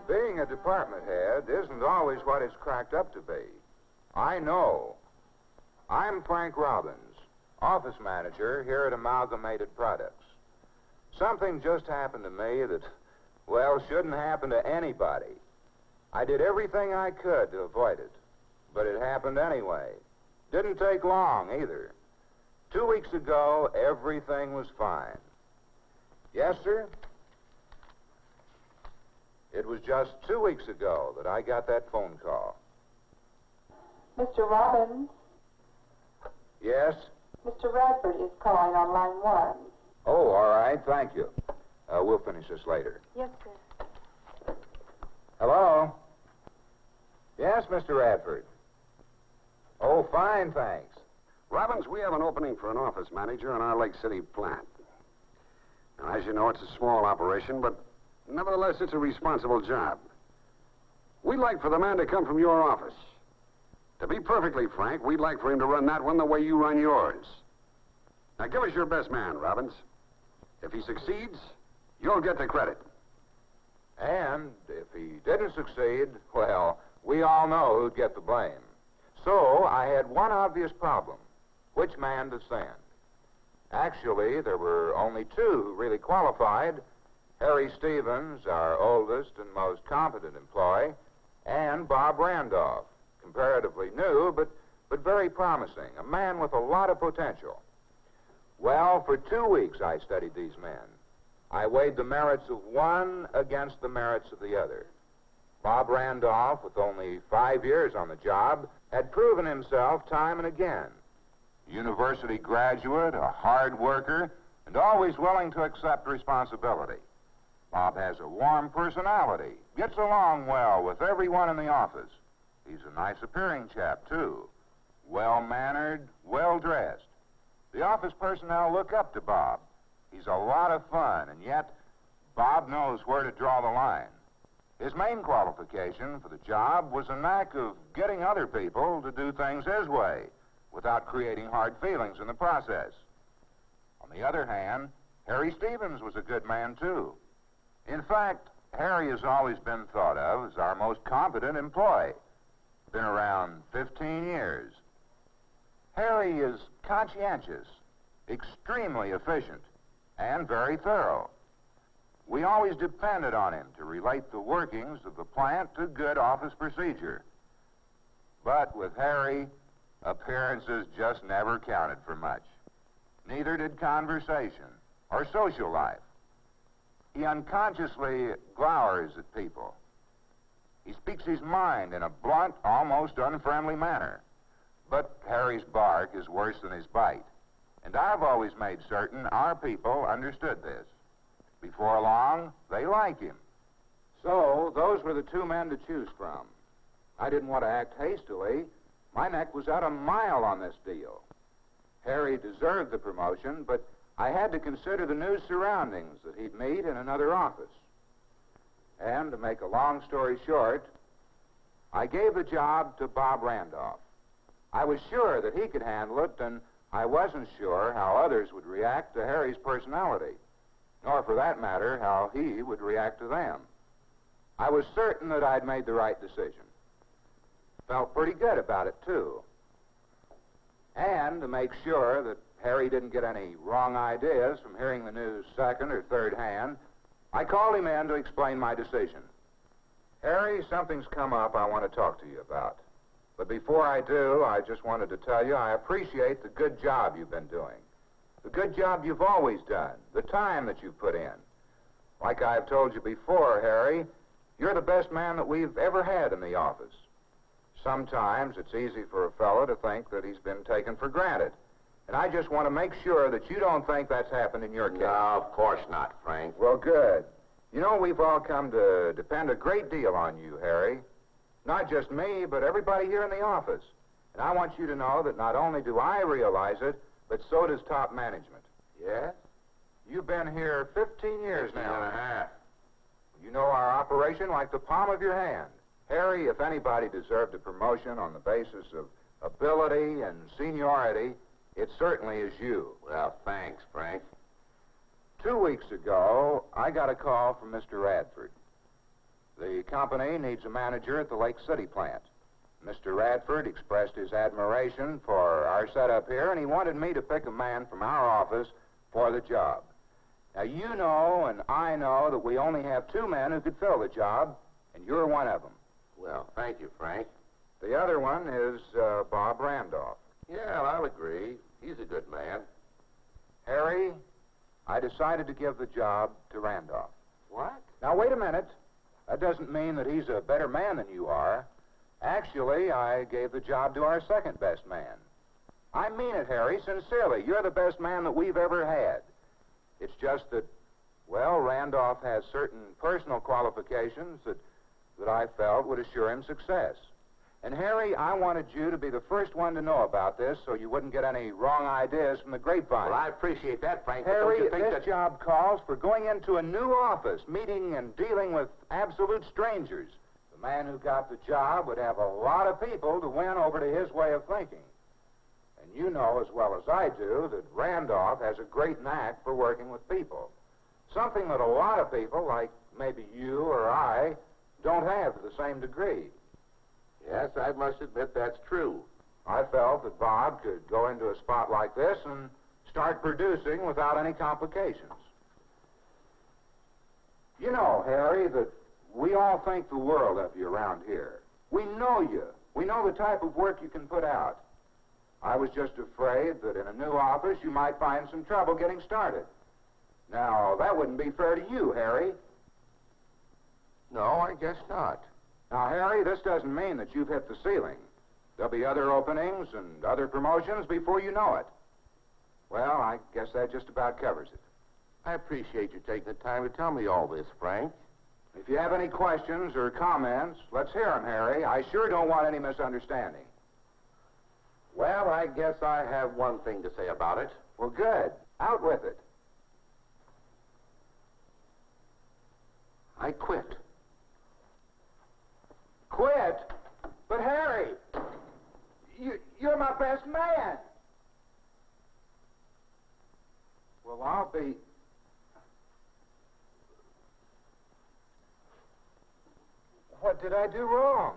Being a department head isn't always what it's cracked up to be. I know. I'm Frank Robbins, office manager here at Amalgamated Products. Something just happened to me that, well, shouldn't happen to anybody. I did everything I could to avoid it, but it happened anyway. Didn't take long, either. 2 weeks ago, everything was fine. Yes, sir? It was just 2 weeks ago that I got that phone call. Mr. Robbins? Yes? Mr. Radford is calling on line 1. Oh, all right, thank you. We'll finish this later. Yes, sir. Hello? Yes, Mr. Radford. Oh, fine, thanks. Robbins, we have an opening for an office manager in our Lake City plant. Now, as you know, it's a small operation, but nevertheless, it's a responsible job. We'd like for the man to come from your office. To be perfectly frank, we'd like for him to run that one the way you run yours. Now, give us your best man, Robbins. If he succeeds, you'll get the credit. And if he didn't succeed, well, we all know who'd get the blame. So I had one obvious problem. Which man to send? Actually, there were only two who really qualified. Harry Stevens, our oldest and most competent employee, and Bob Randolph, comparatively new, but very promising, a man with a lot of potential. Well, for 2 weeks I studied these men. I weighed the merits of one against the merits of the other. Bob Randolph, with only 5 years on the job, had proven himself time and again. University graduate, a hard worker, and always willing to accept responsibility. Bob has a warm personality, gets along well with everyone in the office. He's a nice-appearing chap, too. Well-mannered, well-dressed. The office personnel look up to Bob. He's a lot of fun, and yet Bob knows where to draw the line. His main qualification for the job was a knack of getting other people to do things his way without creating hard feelings in the process. On the other hand, Harry Stevens was a good man, too. In fact, Harry has always been thought of as our most competent employee. Been around 15 years. Harry is conscientious, extremely efficient, and very thorough. We always depended on him to relate the workings of the plant to good office procedure. But with Harry, appearances just never counted for much. Neither did conversation or social life. He unconsciously glowers at people. He speaks his mind in a blunt, almost unfriendly manner. But Harry's bark is worse than his bite. And I've always made certain our people understood this. Before long, they like him. So, those were the two men to choose from. I didn't want to act hastily. My neck was out a mile on this deal. Harry deserved the promotion, but I had to consider the new surroundings that he'd meet in another office. And to make a long story short, I gave the job to Bob Randolph. I was sure that he could handle it, and I wasn't sure how others would react to Harry's personality, nor for that matter, how he would react to them. I was certain that I'd made the right decision. Felt pretty good about it, too. And to make sure that Harry didn't get any wrong ideas from hearing the news second or third hand, I called him in to explain my decision. Harry, something's come up I want to talk to you about. But before I do, I just wanted to tell you I appreciate the good job you've been doing. The good job you've always done, the time that you've put in. Like I've told you before, Harry, you're the best man that we've ever had in the office. Sometimes it's easy for a fellow to think that he's been taken for granted. And I just want to make sure that you don't think that's happened in your case. No, of course not, Frank. Well, good. You know, we've all come to depend a great deal on you, Harry. Not just me, but everybody here in the office. And I want you to know that not only do I realize it, but so does top management. Yes? You've been here 15 years now. 15 and a half. You know our operation like the palm of your hand. Harry, if anybody deserved a promotion on the basis of ability and seniority, it certainly is you. Well, thanks, Frank. 2 weeks ago, I got a call from Mr. Radford. The The company needs a manager at the Lake City plant. Mr. Radford expressed his admiration for our setup here, and he wanted me to pick a man from our office for the job. Now, you know and I know that we only have 2 men who could fill the job, and you're one of them. Well, thank you, Frank. The other one is Bob Randolph. Yeah, I'll agree. He's a good man. Harry, I decided to give the job to Randolph. What? Now, wait a minute. That doesn't mean that he's a better man than you are. Actually, I gave the job to our second best man. I mean it, Harry, sincerely. You're the best man that we've ever had. It's just that, well, Randolph has certain personal qualifications that I felt would assure him success. And, Harry, I wanted you to be the first one to know about this so you wouldn't get any wrong ideas from the grapevine. Well, I appreciate that, Frank. Harry, but don't you think this job calls for going into a new office, meeting and dealing with absolute strangers. The man who got the job would have a lot of people to win over to his way of thinking. And you know as well as I do that Randolph has a great knack for working with people. Something that a lot of people, like maybe you or I, don't have to the same degree. Yes, I must admit that's true. I felt that Bob could go into a spot like this and start producing without any complications. You know, Harry, that we all think the world of you around here. We know you. We know the type of work you can put out. I was just afraid that in a new office you might find some trouble getting started. Now, that wouldn't be fair to you, Harry. No, I guess not. Now, Harry, this doesn't mean that you've hit the ceiling. There'll be other openings and other promotions before you know it. Well, I guess that just about covers it. I appreciate you taking the time to tell me all this, Frank. If you have any questions or comments, let's hear them, Harry. I sure don't want any misunderstanding. Well, I guess I have one thing to say about it. Well, good. Out with it. I quit. Quit? But, Harry, you're my best man. Well, I'll be... What did I do wrong?